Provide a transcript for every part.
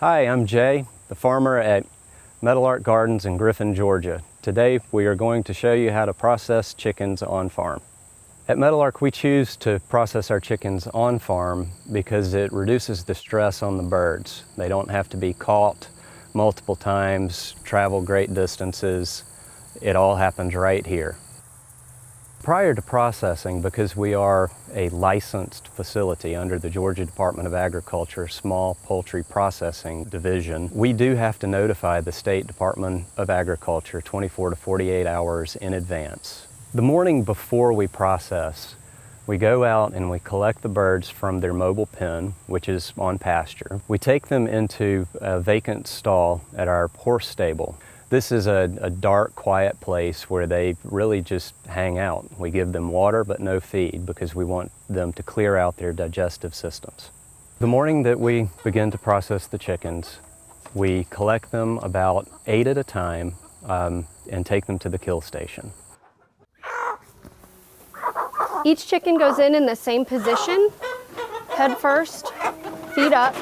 Hi, I'm Jay, the farmer at Meadowlark Gardens in Griffin, Georgia. Today we are going to show you how to process chickens on farm. At Meadowlark we choose to process our chickens on farm because it reduces the stress on the birds. They don't have to be caught multiple times, travel great distances. It all happens right here. Prior to processing, because we are a licensed facility under the Georgia Department of Agriculture Small Poultry Processing Division, we do have to notify the State Department of Agriculture 24 to 48 hours in advance. The morning before we process, we go out and we collect the birds from their mobile pen, which is on pasture. We take them into a vacant stall at our horse stable. This is a dark, quiet place where they really just hang out. We give them water but no feed because we want them to clear out their digestive systems. The morning that we begin to process the chickens, we collect them about 8 at a time and take them to the kill station. Each chicken goes in the same position, head first, feet up.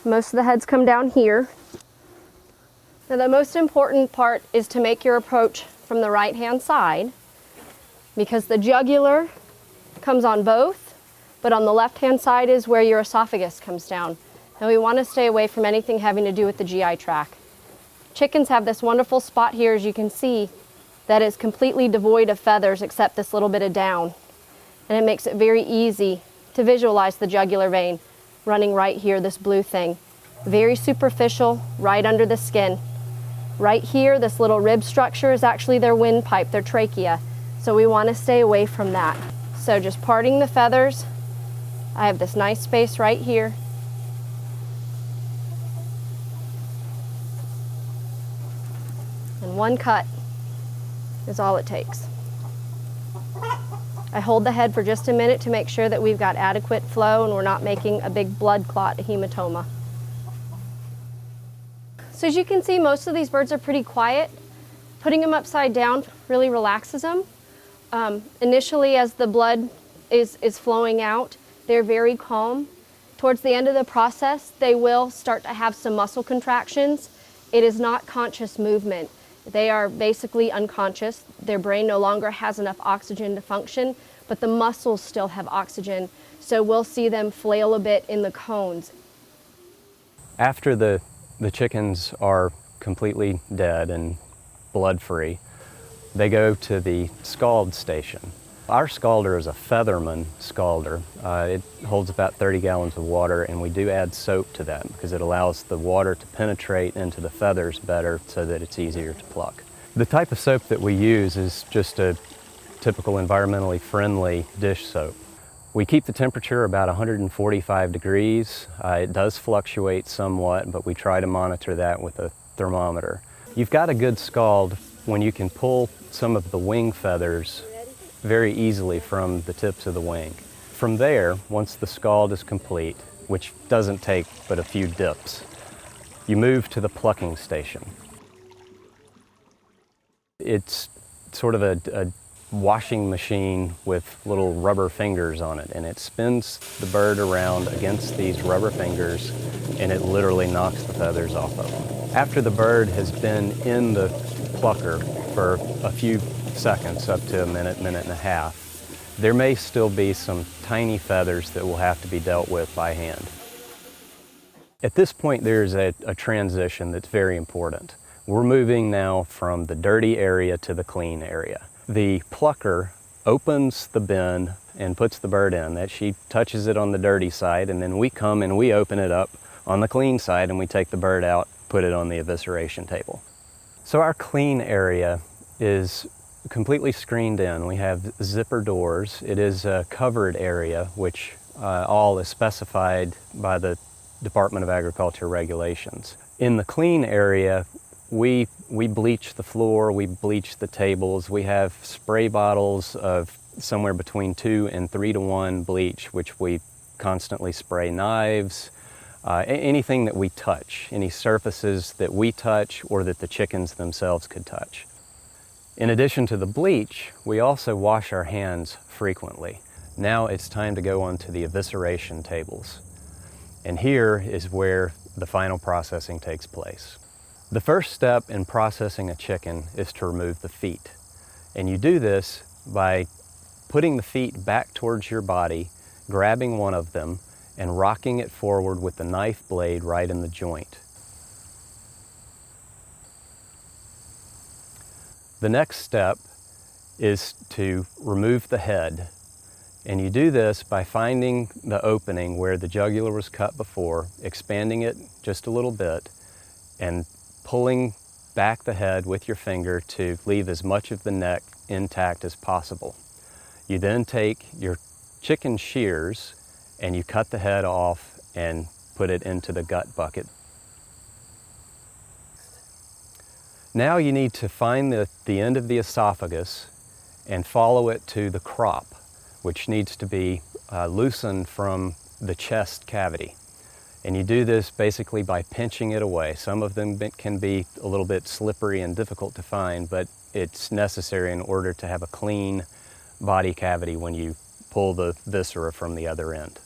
Most of the heads come down here. Now the most important part is to make your approach from the right-hand side because the jugular comes on both, but on the left-hand side is where your esophagus comes down. And we want to stay away from anything having to do with the GI tract. Chickens have this wonderful spot here, as you can see, that is completely devoid of feathers except this little bit of down. And it makes it very easy to visualize the jugular vein running right here, this blue thing. Very superficial, right under the skin. Right here, this little rib structure is actually their windpipe, their trachea. So we want to stay away from that. So just parting the feathers. I have this nice space right here. And one cut is all it takes. I hold the head for just a minute to make sure that we've got adequate flow and we're not making a big blood clot, a hematoma. So as you can see, most of these birds are pretty quiet. Putting them upside down really relaxes them. Initially, as the blood is flowing out, they're very calm. Towards the end of the process, they will start to have some muscle contractions. It is not conscious movement. They are basically unconscious. Their brain no longer has enough oxygen to function, but the muscles still have oxygen. So we'll see them flail a bit in the cones. After the chickens are completely dead and blood-free, they go to the scald station. Our scalder is a Featherman scalder. It holds about 30 gallons of water, and we do add soap to that because it allows the water to penetrate into the feathers better so that it's easier to pluck. The type of soap that we use is just a typical environmentally friendly dish soap. We keep the temperature about 145 degrees. It does fluctuate somewhat, but we try to monitor that with a thermometer. You've got a good scald when you can pull some of the wing feathers very easily from the tips of the wing. From there, once the scald is complete, which doesn't take but a few dips, you move to the plucking station. It's sort of a washing machine with little rubber fingers on it, and it spins the bird around against these rubber fingers and it literally knocks the feathers off of them. After the bird has been in the plucker for a few seconds, up to a minute, minute and a half, there may still be some tiny feathers that will have to be dealt with by hand. At this point there's a transition that's very important. We're moving now from the dirty area to the clean area. The plucker opens the bin and puts the bird in. That she touches it on the dirty side, and then we come and we open it up on the clean side and we take the bird out, put it on the evisceration table. So our clean area is completely screened in. We have zipper doors. It is a covered area, which all is specified by the Department of Agriculture regulations. In the clean area, we bleach the floor, we bleach the tables. We have spray bottles of somewhere between 2 and 3 to 1 bleach, which we constantly spray knives, anything that we touch, any surfaces that we touch or that the chickens themselves could touch. In addition to the bleach, we also wash our hands frequently. Now it's time to go on to the evisceration tables. And here is where the final processing takes place. The first step in processing a chicken is to remove the feet. And you do this by putting the feet back towards your body, grabbing one of them, and rocking it forward with the knife blade right in the joint. The next step is to remove the head. And you do this by finding the opening where the jugular was cut before, expanding it just a little bit, and pulling back the head with your finger to leave as much of the neck intact as possible. You then take your chicken shears and you cut the head off and put it into the gut bucket. Now you need to find the end of the esophagus and follow it to the crop, which needs to be loosened from the chest cavity. And you do this basically by pinching it away. Some of them can be a little bit slippery and difficult to find, but it's necessary in order to have a clean body cavity when you pull the viscera from the other end.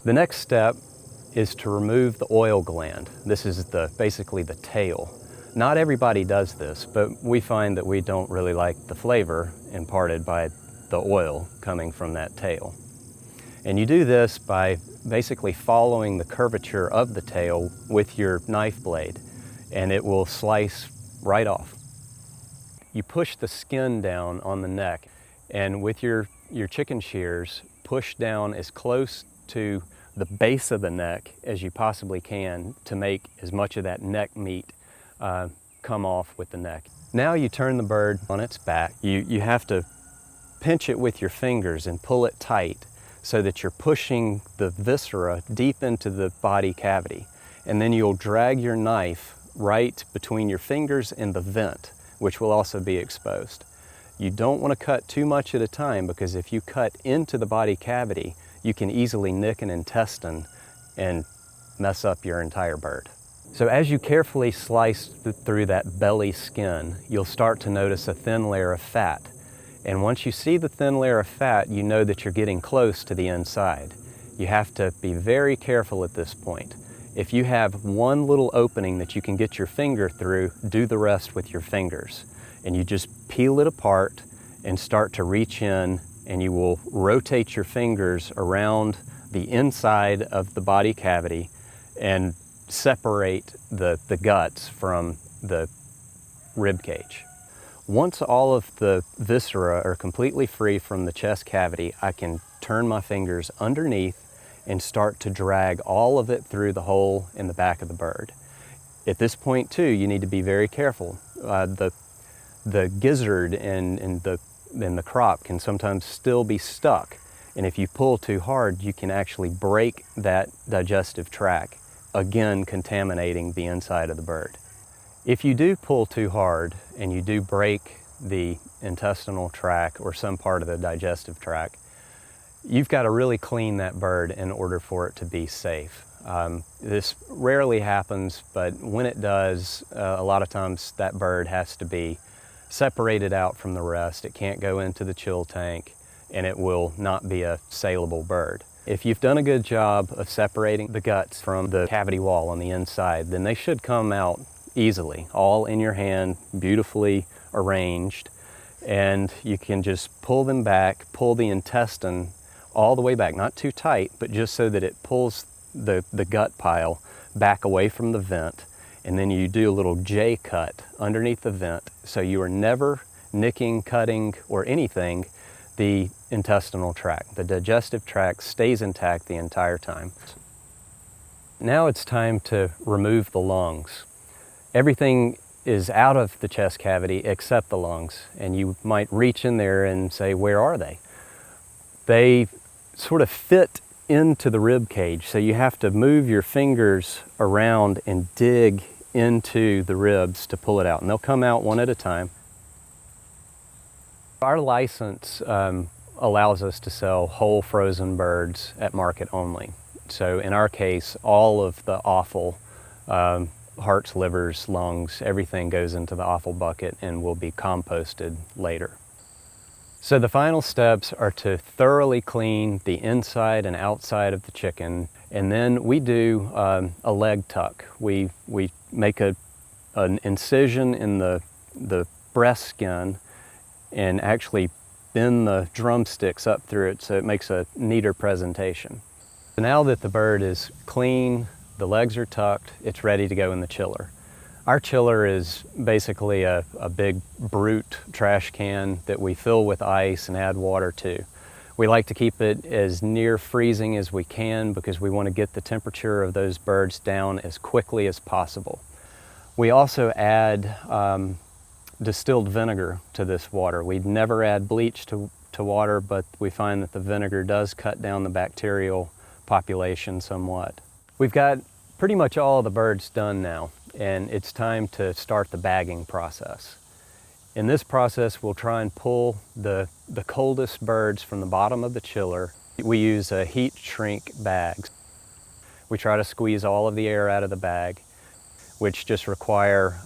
The next step is to remove the oil gland. This is basically the tail. Not everybody does this, but we find that we don't really like the flavor imparted by the oil coming from that tail. And you do this by basically following the curvature of the tail with your knife blade, and it will slice right off. You push the skin down on the neck, and with your chicken shears, push down as close to the base of the neck as you possibly can to make as much of that neck meat come off with the neck. Now you turn the bird on its back. You have to pinch it with your fingers and pull it tight so that you're pushing the viscera deep into the body cavity. And then you'll drag your knife right between your fingers and the vent, which will also be exposed. You don't want to cut too much at a time, because if you cut into the body cavity, you can easily nick an intestine and mess up your entire bird. So as you carefully slice through that belly skin, you'll start to notice a thin layer of fat. And once you see the thin layer of fat, you know that you're getting close to the inside. You have to be very careful at this point. If you have one little opening that you can get your finger through, do the rest with your fingers. And you just peel it apart and start to reach in, and you will rotate your fingers around the inside of the body cavity and separate the guts from the rib cage. Once all of the viscera are completely free from the chest cavity, I can turn my fingers underneath and start to drag all of it through the hole in the back of the bird. At this point too, you need to be very careful. The gizzard and the crop can sometimes still be stuck, and if you pull too hard, you can actually break that digestive tract, again contaminating the inside of the bird. If you do pull too hard and you do break the intestinal tract or some part of the digestive tract, you've got to really clean that bird in order for it to be safe. This rarely happens, but when it does, a lot of times that bird has to be separated out from the rest. It can't go into the chill tank, and it will not be a saleable bird. If you've done a good job of separating the guts from the cavity wall on the inside, then they should come out easily, all in your hand, beautifully arranged, and you can just pull them back, pull the intestine all the way back, not too tight, but just so that it pulls the gut pile back away from the vent, and then you do a little J cut underneath the vent, so you are never nicking, cutting, or anything the intestinal tract. The digestive tract stays intact the entire time. Now it's time to remove the lungs. Everything is out of the chest cavity except the lungs, and you might reach in there and say, where are they? They sort of fit into the rib cage, so you have to move your fingers around and dig into the ribs to pull it out, and they'll come out one at a time. Our license allows us to sell whole frozen birds at market only. So in our case, all of the offal, hearts, livers, lungs, everything goes into the offal bucket and will be composted later. So the final steps are to thoroughly clean the inside and outside of the chicken And then we do a leg tuck. We make an incision in the breast skin and actually bend the drumsticks up through it so it makes a neater presentation. So now that the bird is clean, the legs are tucked, it's ready to go in the chiller. Our chiller is basically a big brute trash can that we fill with ice and add water to. We like to keep it as near freezing as we can because we want to get the temperature of those birds down as quickly as possible. We also add distilled vinegar to this water. We'd never add bleach to water, but we find that the vinegar does cut down the bacterial population somewhat. We've got pretty much all the birds done now, and it's time to start the bagging process. In this process, we'll try and pull the coldest birds from the bottom of the chiller. We use heat shrink bags. We try to squeeze all of the air out of the bag, which just require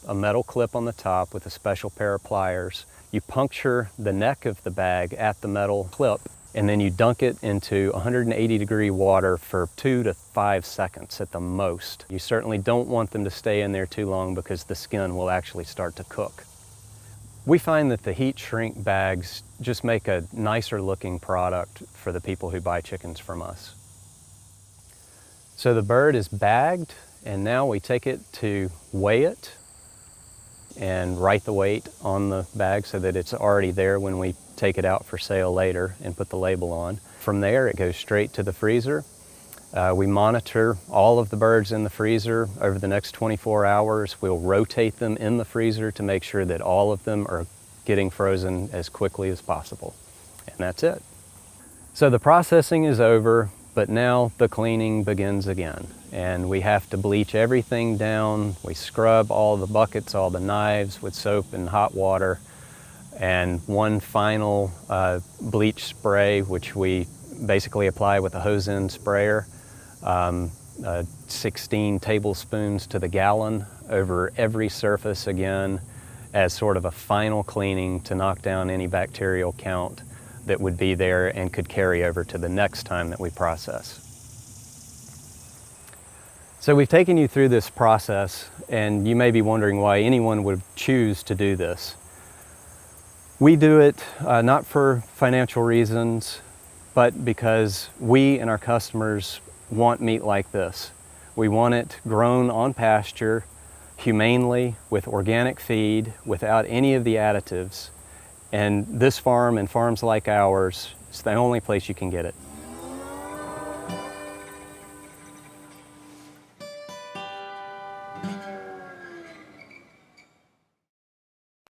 a metal clip on the top with a special pair of pliers. You puncture the neck of the bag at the metal clip, and then you dunk it into 180-degree water for 2 to 5 seconds at the most. You certainly don't want them to stay in there too long because the skin will actually start to cook. We find that the heat shrink bags just make a nicer looking product for the people who buy chickens from us. So the bird is bagged, and now we take it to weigh it and write the weight on the bag so that it's already there when we take it out for sale later and put the label on. From there, it goes straight to the freezer. We monitor all of the birds in the freezer over the next 24 hours. We'll rotate them in the freezer to make sure that all of them are getting frozen as quickly as possible. And that's it. So the processing is over, but now the cleaning begins again. And we have to bleach everything down. We scrub all the buckets, all the knives with soap and hot water. And one final bleach spray, which we basically apply with a hose end sprayer, 16 tablespoons to the gallon over every surface again as sort of a final cleaning to knock down any bacterial count that would be there and could carry over to the next time that we process. So we've taken you through this process, and you may be wondering why anyone would choose to do this. We do it not for financial reasons, but because we and our customers want meat like this. We want it grown on pasture, humanely, with organic feed, without any of the additives. And this farm and farms like ours is the only place you can get it.